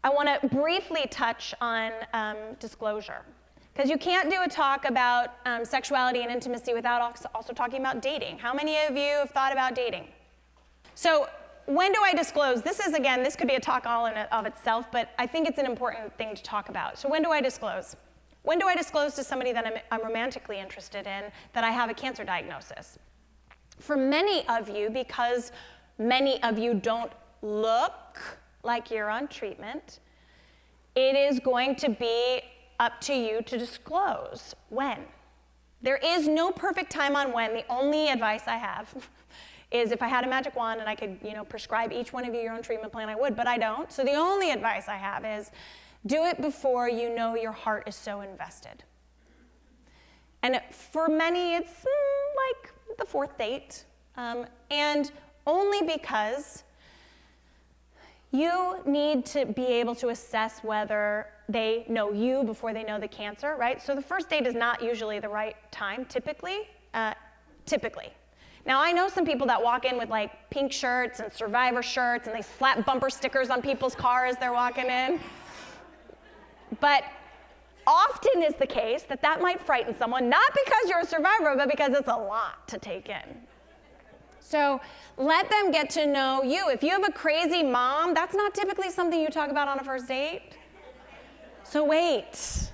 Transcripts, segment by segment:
I want to briefly touch on disclosure. Because you can't do a talk about sexuality and intimacy without also talking about dating. How many of you have thought about dating? So when do I disclose? This is, again, this could be a talk all in of itself, but I think it's an important thing to talk about. So when do I disclose? When do I disclose to somebody that I'm romantically interested in that I have a cancer diagnosis? For many of you, because many of you don't look like you're on treatment, it is going to be up to you to disclose when. There is no perfect time on when. The only advice I have is if I had a magic wand and I could, prescribe each one of you your own treatment plan, I would, but I don't. So the only advice I have is do it before you know your heart is so invested. And for many, it's like the fourth date, and only because you need to be able to assess whether they know you before they know the cancer, right? So the first date is not usually the right time, typically. Now, I know some people that walk in with like pink shirts and Survivor shirts, and they slap bumper stickers on people's cars as they're walking in. But often is the case that might frighten someone, not because you're a survivor, but because it's a lot to take in. So let them get to know you. If you have a crazy mom, that's not typically something you talk about on a first date. So wait.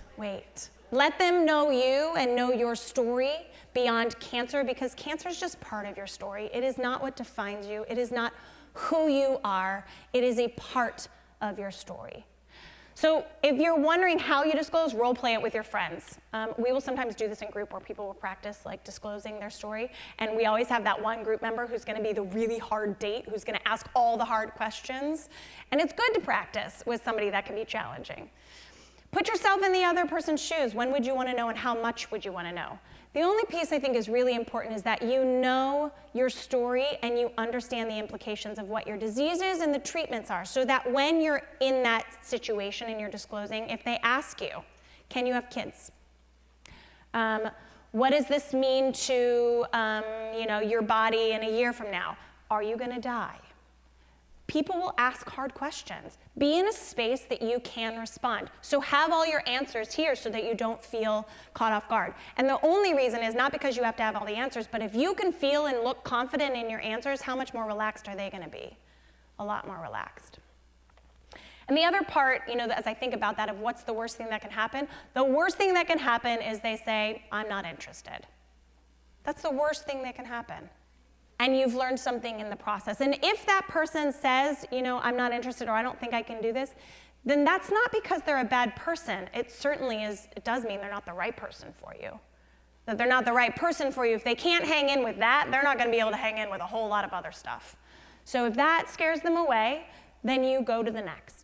Let them know you and know your story beyond cancer, because cancer is just part of your story. It is not what defines you. It is not who you are. It is a part of your story. So if you're wondering how you disclose, role play it with your friends. We will sometimes do this in group where people will practice like disclosing their story, and we always have that one group member who's going to be the really hard date, who's going to ask all the hard questions. And it's good to practice with somebody that can be challenging. Put yourself in the other person's shoes. When would you want to know, and how much would you want to know? The only piece I think is really important is that you know your story and you understand the implications of what your disease is and the treatments are, so that when you're in that situation and you're disclosing, if they ask you, can you have kids? What does this mean to your body in a year from now? Are you going to die? People will ask hard questions. Be in a space that you can respond. So have all your answers here so that you don't feel caught off guard. And the only reason is not because you have to have all the answers, but if you can feel and look confident in your answers, how much more relaxed are they going to be? A lot more relaxed. And the other part, as I think about that of what's the worst thing that can happen, the worst thing that can happen is they say, I'm not interested. That's the worst thing that can happen. And you've learned something in the process. And if that person says, I'm not interested, or I don't think I can do this, then that's not because they're a bad person. It certainly is, it does mean they're not the right person for you. That they're not the right person for you. If they can't hang in with that, they're not going to be able to hang in with a whole lot of other stuff. So if that scares them away, then you go to the next.